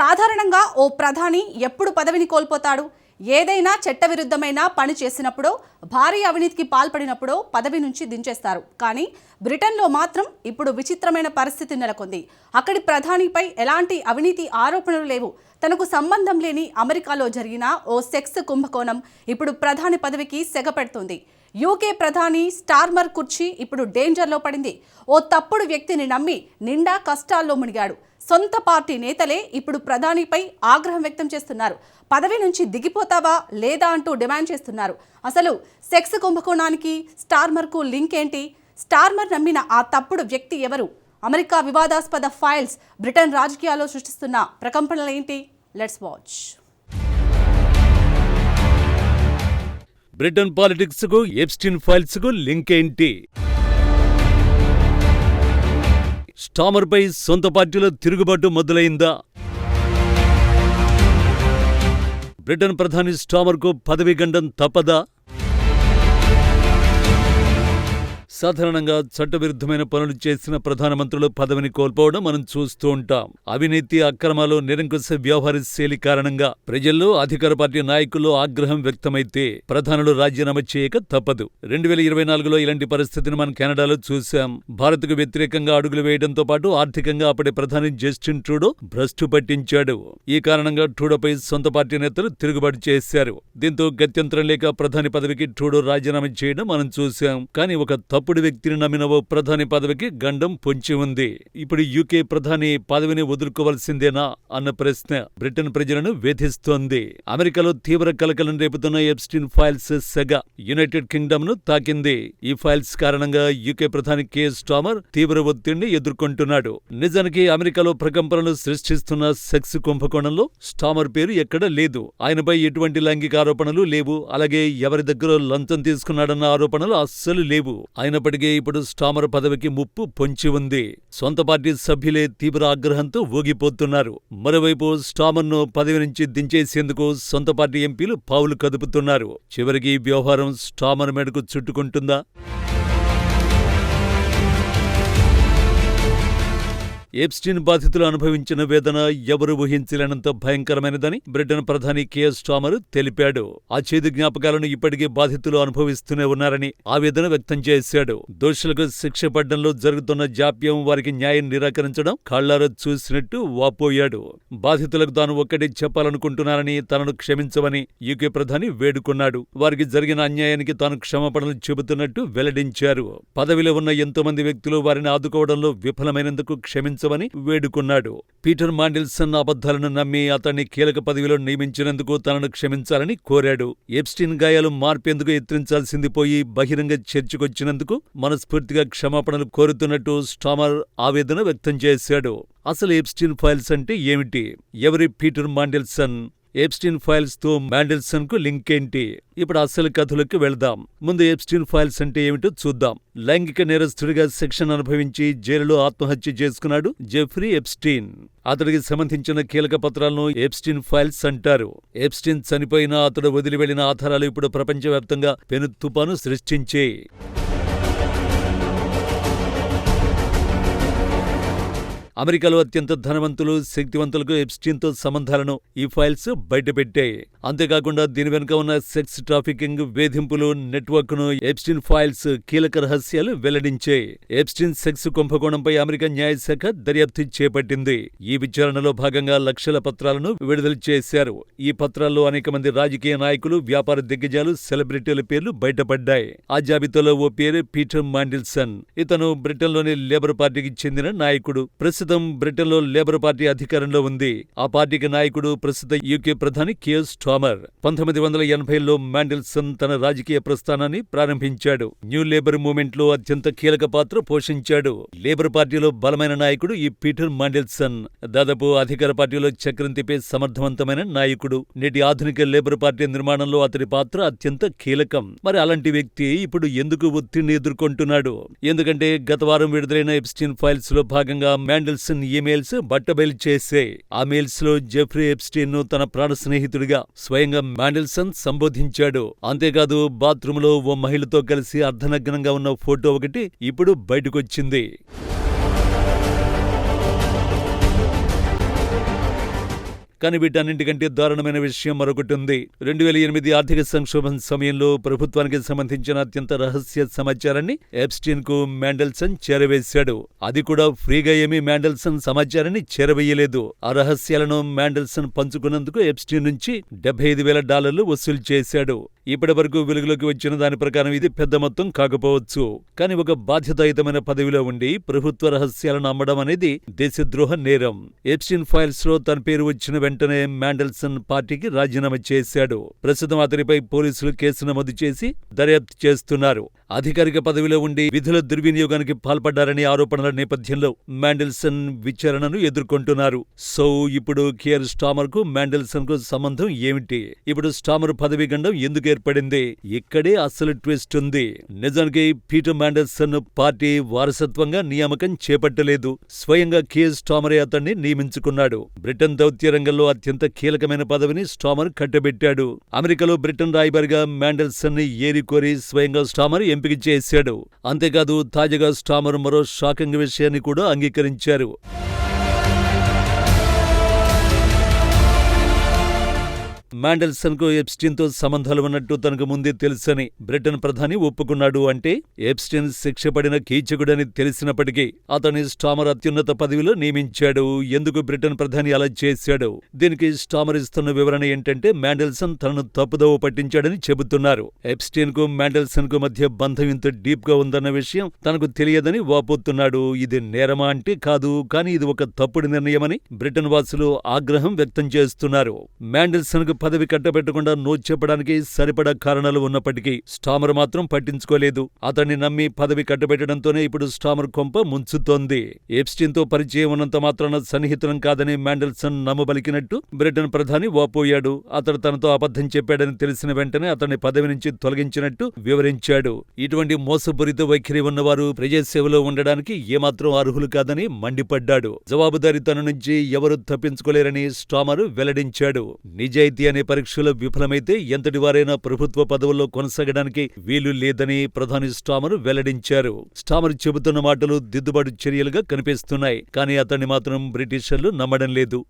సాధారణంగా ఓ ప్రధాని ఎప్పుడు పదవిని కోల్పోతాడు? ఏదైనా చట్టవిరుద్ధమైన పని చేసినప్పుడో, భారీ అవినీతికి పాల్పడినప్పుడో పదవి నుంచి దించేస్తారు. కానీ బ్రిటన్లో మాత్రం ఇప్పుడు విచిత్రమైన పరిస్థితి నెలకొంది. అక్కడి ప్రధానిపై ఎలాంటి అవినీతి ఆరోపణలు లేవు. తనకు సంబంధం లేని అమెరికాలో జరిగిన ఓ సెక్స్ కుంభకోణం ఇప్పుడు ప్రధాని పదవికి సెగపెడుతోంది. యూకే ప్రధాని స్టార్మర్ కుర్చీ ఇప్పుడు డేంజర్లో పడింది. ఓ తప్పుడు వ్యక్తిని నమ్మి నిండా కష్టాల్లో మునిగాడు. సొంత పార్టీ నేతలే ఇప్పుడు ప్రధానిపై ఆగ్రహం వ్యక్తం చేస్తున్నారు. పదవి నుంచి దిగిపోతావా లేదా అంటూ డిమాండ్ చేస్తున్నారు. అసలు సెక్స్ కుంభకోణానికి స్టార్మర్కు లింక్ ఏంటి? స్టార్మర్ నమ్మిన ఆ తప్పుడు వ్యక్తి ఎవరు? అమెరికా వివాదాస్పద ఫైల్స్ బ్రిటన్ రాజకీయాల్లో సృష్టిస్తున్న ప్రకంపనలు ఏంటి? Let's watch. బ్రిటన్ పాలిటిక్స్ కు ఎప్స్టీన్ ఫైల్స్ కు లింక్ ఏంటి? స్టార్మర్ పై సొంత పార్టీలో తిరుగుబాటు మొదలైందా? బ్రిటన్ ప్రధాని స్టార్మర్ కు పదవీ గండం తప్పదా? సాధారణంగా చట్టవిరుద్ధమైన పనులు చేసిన ప్రధానమంత్రులు పదవిని కోల్పోవడం మనం చూస్తూ ఉంటాం. అవినీతి, అక్రమాలు, నిరంకుశ వ్యవహార శైలి కారణంగా ప్రజల్లో, అధికార పార్టీ నాయకుల్లో ఆగ్రహం వ్యక్తమైతే ప్రధానులు రాజీనామా చేయక తప్పదు. 2024లో ఇలాంటి పరిస్థితిని మనం కెనడాలో చూశాం. భారత్కు వ్యతిరేకంగా అడుగులు వేయడంతో పాటు ఆర్థికంగా అప్పటి ప్రధాని జస్టిన్ ట్రూడో భ్రష్టు పట్టించాడు. ఈ కారణంగా ట్రూడోపై సొంత పార్టీ నేతలు తిరుగుబాటు చేశారు. దీంతో గత్యంతరం లేక ప్రధాని పదవికి ట్రూడో రాజీనామా చేయడం మనం చూశాం. కానీ ఒక తప్పుడు వ్యక్తిని నమ్మిన ఓ ప్రధాని పదవికి గండం పొంచి ఉంది. ఇప్పుడు యూకే ప్రధాని పదవిని వదులుకోవాల్సిందేనా అన్న ప్రశ్న బ్రిటన్ ప్రజలను వేధిస్తోంది. అమెరికాలో తీవ్ర కలకలం రేపుతున్న ఎప్స్టీన్ ఫైల్స్ సెగ యునైటెడ్ కింగ్డమ్ ను తాకింది. ఈ ఫైల్స్ కారణంగా యూకే ప్రధాని కేర్ స్టార్మర్ తీవ్ర ఒత్తిడిని ఎదుర్కొంటున్నాడు. నిజానికి అమెరికాలో ప్రకంపనలు సృష్టిస్తున్న సెక్స్ కుంభకోణంలో స్టార్మర్ పేరు ఎక్కడా లేదు. ఆయనపై ఎటువంటి లైంగిక ఆరోపణలు లేవు. అలాగే ఎవరి దగ్గర లంచం తీసుకున్నాడన్న ఆరోపణలు అస్సలు లేవు. అయినప్పటికీ ఇప్పుడు స్టార్మర్ పదవికి ముప్పు పొంచి ఉంది. సొంత పార్టీ సభ్యులే తీవ్ర ఆగ్రహంతో ఊగిపోతున్నారు. మరోవైపు స్టార్మర్ను పదవి నుంచి దించేసేందుకు సొంత పార్టీ ఎంపీలు పావులు కదుపుతున్నారు. చివరికి వ్యవహారం స్టార్మర్ మెడకు చుట్టుకుంటుందా? ఎప్స్టీన్ బాధితులు అనుభవించిన వేదన ఎవరు ఊహించలేనంత భయంకరమైనదని బ్రిటన్ ప్రధాని కేర్ స్టార్మర్ తెలిపాడు. ఆ చేదు జ్ఞాపకాలను ఇప్పటికీ బాధితులు అనుభవిస్తూనే ఉన్నారని ఆవేదన వ్యక్తం చేశాడు. దోషులకు శిక్ష పడడంలో జరుగుతున్న జాప్యం, వారికి న్యాయం నిరాకరించడం కళ్లారా చూసినట్టు వాపోయాడు. బాధితులకు తాను ఒక్కటే చెప్పాలనుకుంటున్నానని, తనను క్షమించమని యూకే ప్రధాని వేడుకున్నాడు. వారికి జరిగిన అన్యాయానికి తాను క్షమాపణలు చెబుతున్నట్టు వెల్లడించారు. పదవిలో ఉన్న ఎంతో మంది వ్యక్తులు వారిని ఆదుకోవడంలో విఫలమైనందుకు క్షమించమని వేడుకున్నాడు. పీటర్ మాండెల్సన్ అబద్ధాలను నమ్మి అతన్ని కీలక పదవిలో నియమించినందుకు తనను క్షమించాలని కోరాడు. ఎప్స్టీన్ గాయాలు మార్పేందుకు ఎత్తించాల్సింది పోయి బహిరంగ చర్చకొచ్చినందుకు మనస్ఫూర్తిగా క్షమాపణలు కోరుతున్నట్టు స్టార్మర్ ఆవేదన వ్యక్తం చేశాడు. అసలు ఎప్స్టీన్ ఫైల్స్ అంటే ఏమిటి? ఎవరి పీటర్ మాండెల్సన్? ఎప్స్టీన్ ఫైల్స్ తో మాండెల్సన్ కు లింక్ ఏంటి? ఇప్పుడు అసలు కథలకు వెళదాం. ముందు ఎప్స్టీన్ ఫైల్స్ అంటే ఏమిటో చూద్దాం. లైంగిక నేరస్తుడిగా శిక్షణ అనుభవించి జైలులో ఆత్మహత్య చేసుకున్నాడు జెఫ్రీ ఎప్స్టీన్. అతడికి సంబంధించిన కీలక పత్రాలను ఎప్స్టీన్ ఫైల్స్ అంటారు. ఎప్స్టీన్ చనిపోయినా అతడు వదిలి వెళ్లిన ఆధారాలు ఇప్పుడు ప్రపంచవ్యాప్తంగా పెను తుపాను సృష్టించే. అమెరికాలో అత్యంత ధనవంతులు, శక్తివంతులకు ఎప్స్టీన్తో సంబంధాలను ఈ ఫైల్స్ బయటపెట్టాయి. అంతేకాకుండా దీని వెనుక ఉన్న సెక్స్ ట్రాఫికింగ్, వేధింపులు నెట్వర్క్ను ఎప్స్టీన్ ఫైల్స్ కీలక రహస్యాలు వెల్లడించాయి. ఎప్స్టీన్ సెక్స్ కుంభకోణంపై అమెరికా న్యాయశాఖ దర్యాప్తు చేపట్టింది. ఈ విచారణలో భాగంగా లక్షల పత్రాలను విడుదల చేశారు. ఈ పత్రాల్లో అనేక మంది రాజకీయ నాయకులు, వ్యాపార దిగ్గజాలు, సెలబ్రిటీల పేర్లు బయటపడ్డాయి. ఆ జాబితాలో ఓ పేరు పీటర్ మాండెల్సన్. ఇతను బ్రిటన్లోని లేబర్ పార్టీకి చెందిన నాయకుడు. ప్రస్తుతం బ్రిటన్లో లేబర్ పార్టీ అధికారంలో ఉంది. ఆ పార్టీకి నాయకుడు ప్రస్తుత యూకే ప్రధాని కేర్ స్టార్మర్. 1980లో మాండెల్సన్ తన రాజకీయ ప్రస్థానాన్ని ప్రారంభించాడు. న్యూ లేబర్ మూవ్మెంట్ లో అత్యంత కీలక పాత్ర పోషించాడు. లేబర్ పార్టీలో బలమైన నాయకుడు ఈ పీటర్ మాండెల్సన్. దాదాపు అధికార పార్టీలో చక్రం తిప్పే సమర్థవంతమైన నాయకుడు. నేటి ఆధునిక లేబర్ పార్టీ నిర్మాణంలో అతడి పాత్ర అత్యంత కీలకం. మరి అలాంటి వ్యక్తి ఇప్పుడు ఎందుకు ఒత్తిడిని ఎదుర్కొంటున్నాడు? ఎందుకంటే గత వారం విడుదలైన ఎప్స్టీన్ ఫైల్స్ లో భాగంగా మాండెల్సన్ ఈమెయిల్స్ బట్టబయలు చేసే. ఆ మెయిల్స్ లో జెఫ్రీ ఎప్స్టీన్ ను తన ప్రాణ స్నేహితుడిగా స్వయంగా మాండెల్సన్ సంబోధించాడు. అంతేకాదు బాత్రూంలో ఓ మహిళతో కలిసి అర్ధనగ్నంగా ఉన్న ఫోటో ఒకటి ఇప్పుడు బయటకొచ్చింది. కానీ వీటన్నింటికంటే దారుణమైన విషయం మరొకటి ఉంది. 2008 ఆర్థిక సంక్షోభం సమయంలో ప్రభుత్వానికి సంబంధించిన అత్యంత రహస్య సమాచారాన్ని ఎప్స్టీన్ కు మ్యాండెల్సన్ చేరవేశాడు. అది కూడా ఫ్రీగా ఏమీ మ్యాండెల్సన్ సమాచారాన్ని చేరవేయలేదు. ఆ రహస్యాలను మ్యాండెల్సన్ పంచుకున్నందుకు ఎప్స్టీన్ నుంచి $75,000 వసూలు చేశాడు. ఇప్పటి వరకు వెలుగులోకి వచ్చిన దాని ప్రకారం ఇది పెద్ద మొత్తం కాకపోవచ్చు, కానీ ఒక బాధ్యతాయుతమైన పదవిలో ఉండి ప్రభుత్వ రహస్యాలను అమ్మడం అనేది దేశద్రోహ నేరం. ఎప్స్టీన్ ఫైల్స్ లో తన పేరు వచ్చిన వెంటనే మ్యాండెల్సన్ పార్టీకి రాజీనామా చేశాడు. ప్రస్తుతం అతనిపై పోలీసులు కేసు నమోదు చేసి దర్యాప్తు చేస్తున్నారు. అధికారిక పదవిలో ఉండి విధుల దుర్వినియోగానికి పాల్పడ్డారనే ఆరోపణల నేపథ్యంలో మ్యాండెల్సన్ విచారణను ఎదుర్కొంటున్నారు. సో ఇప్పుడు కియర్ స్టార్మర్ కు మ్యాండెల్సన్ కు సంబంధం ఏమిటి? ఇప్పుడు స్టార్మర్ పదవి గండం ఎందుకు ఏర్పడింది? ఇక్కడే అసలు ట్విస్ట్ ఉంది. నిజానికి పీటర్ మ్యాండెల్సన్ పార్టీ వారసత్వంగా నియామకం చేపట్టలేదు. స్వయంగా కియర్ స్టార్మరే అతన్ని నియమించుకున్నాడు. బ్రిటన్ దౌత్య రంగంలో అత్యంత కీలకమైన పదవిని స్టార్మర్ కట్టబెట్టాడు. అమెరికాలో బ్రిటన్ రాయబారిగా మ్యాండెల్సన్ ని ఏరికోరి స్వయంగా స్టార్మర్ ఎంపిక చేశాడు. అంతేకాదు తాజాగా స్టార్మర్ మరో షాకింగ్ విషయాన్ని కూడా అంగీకరించారు. మ్యాండెల్సన్ కు ఎప్స్టీన్ తో సంబంధాలు ఉన్నట్టు తనకు ముందే తెలుసని బ్రిటన్ ప్రధాని ఒప్పుకున్నాడు. అంటే ఎప్స్టీన్ శిక్ష పడిన కీచకుడని తెలిసినప్పటికీ అతన్ని స్టార్మర్ అత్యున్నత పదవిలో నియమించాడు. ఎందుకు బ్రిటన్ ప్రధాని అలా చేశాడు? దీనికి స్టార్మర్ ఇస్తున్న వివరణ ఏంటంటే మ్యాండెల్సన్ తనను తప్పుదోవ పట్టించాడని చెబుతున్నారు. ఎప్స్టీన్ కు మ్యాండెల్సన్ కు మధ్య బంధం ఇంత డీప్ గా ఉందన్న విషయం తనకు తెలియదని వాపోతున్నాడు. ఇది నేరమా అంటే కాదు, కానీ ఇది ఒక తప్పుడు నిర్ణయమని బ్రిటన్ వాసులు ఆగ్రహం వ్యక్తం చేస్తున్నారు. మ్యాండెల్సన్ కు పదవి కట్టబెట్టకుండా నో చెప్పడానికి సరిపడా కారణాలు ఉన్నప్పటికీ స్టార్మర్ మాత్రం పట్టించుకోలేదు. అతన్ని నమ్మి పదవి కట్టబెట్టడంతోనే ఇప్పుడు స్టార్మర్ కొంప ముంచుతోంది. ఎప్స్టీన్ తో పరిచయం ఉన్నంత మాత్రాన సన్నిహితులం కాదని మ్యాండెల్సన్ నమ్మబలికినట్టు బ్రిటన్ ప్రధాని వాపోయాడు. అతడు తనతో అబద్ధం చెప్పాడని తెలిసిన వెంటనే అతన్ని పదవి నుంచి తొలగించినట్టు వివరించాడు. ఇటువంటి మోసపూరిత వైఖరి ఉన్నవారు ప్రజాసేవలో ఉండడానికి ఏమాత్రం అర్హులు కాదని మండిపడ్డాడు. జవాబుదారీతనం నుంచి ఎవరూ తప్పించుకోలేరని స్టార్మర్ వెల్లడించాడు. నిజాయితీ అనే పరీక్షలో విఫలమైతే ఎంతటి వారైనా ప్రభుత్వ పదవుల్లో కొనసాగడానికి వీలు లేదని ప్రధాని స్టార్మర్ వెల్లడించారు. స్టార్మర్ చెబుతున్న మాటలు దిద్దుబాటు చర్యలుగా కనిపిస్తున్నాయి, కానీ అతన్ని మాత్రం బ్రిటిషర్లు నమ్మడం లేదు.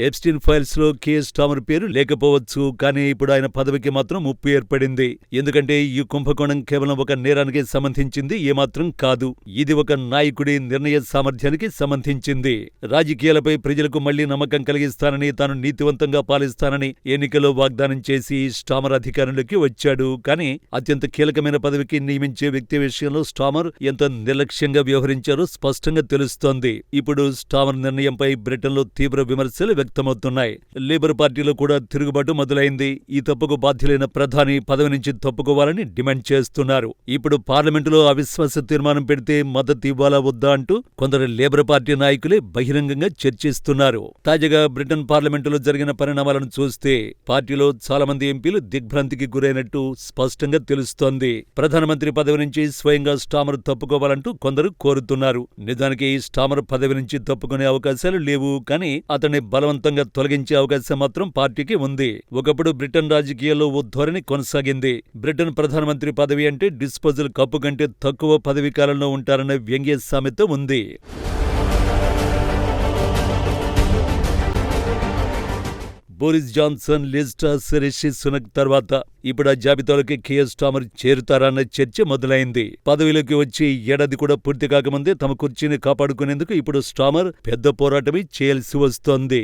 ఎప్స్టీన్ ఫైల్స్ లో కియర్ స్టార్మర్ పేరు లేకపోవచ్చు, కానీ ఇప్పుడు ఆయన పదవికి మాత్రం ముప్పు ఏర్పడింది. ఎందుకంటే ఈ కుంభకోణం కేవలం ఒక నేరానికి సంబంధించింది ఏమాత్రం కాదు. ఇది ఒక నాయకుడి నిర్ణయ సామర్థ్యానికి సంబంధించింది. రాజకీయాలపై ప్రజలకు మళ్లీ నమ్మకం కలిగిస్తానని, తాను నీతివంతంగా పాలిస్తానని ఎన్నికల్లో వాగ్దానం చేసి స్టార్మర్ అధికారంలోకి వచ్చాడు. కానీ అత్యంత కీలకమైన పదవికి నియమించే వ్యక్తి విషయంలో స్టార్మర్ ఎంత నిర్లక్ష్యంగా వ్యవహరించారో స్పష్టంగా తెలుస్తోంది. ఇప్పుడు స్టార్మర్ నిర్ణయంపై బ్రిటన్లో తీవ్ర విమర్శలు వ్యక్తమవుతున్నాయి. లేబర్ పార్టీలో కూడా తిరుగుబాటు మొదలైంది. ఈ తప్పుకు బాధ్యులైన ప్రధాని పదవి నుంచి తప్పుకోవాలని డిమాండ్ చేస్తున్నారు. ఇప్పుడు పార్లమెంటులో అవిశ్వాస తీర్మానం పెడితే మద్దతు ఇవ్వాలా వద్దా అంటూ కొందరు లేబర్ పార్టీ నాయకులే బహిరంగంగా చర్చిస్తున్నారు. తాజాగా బ్రిటన్ పార్లమెంటులో జరిగిన పరిణామాలను చూస్తే పార్టీలో చాలా మంది ఎంపీలు దిగ్భ్రాంతికి గురైనట్టు స్పష్టంగా తెలుస్తోంది. ప్రధానమంత్రి పదవి నుంచి స్వయంగా స్టార్మర్ తప్పుకోవాలంటూ కొందరు కోరుతున్నారు. నిజానికి స్టార్మర్ పదవి నుంచి తప్పుకునే అవకాశాలు లేవు, కానీ అతన్ని బలవంతంగా తొలగించే అవకాశం మాత్రం పార్టీకి ఉంది. ఒకప్పుడు బ్రిటన్ రాజకీయాల్లో ఓ ధోరణి కొనసాగింది. బ్రిటన్ ప్రధానమంత్రి పదవి అంటే డిస్పోజల్ కప్పు కంటే తక్కువ పదవీ కాలంలో ఉంటారన్న వ్యంగ్య సామెత ఉంది. Boris Johnson, Liz Truss, Rishi Sunak తర్వాత ఇప్పుడు ఆ జాబితాలోకి కియర్ స్టార్మర్ చేరుతారన్న చర్చ మొదలైంది. పదవిలోకి వచ్చి ఏడాది కూడా పూర్తి కాకముందే తమ కుర్చీని కాపాడుకునేందుకు ఇప్పుడు స్టార్మర్ పెద్ద పోరాటమే చేయాల్సి వస్తోంది.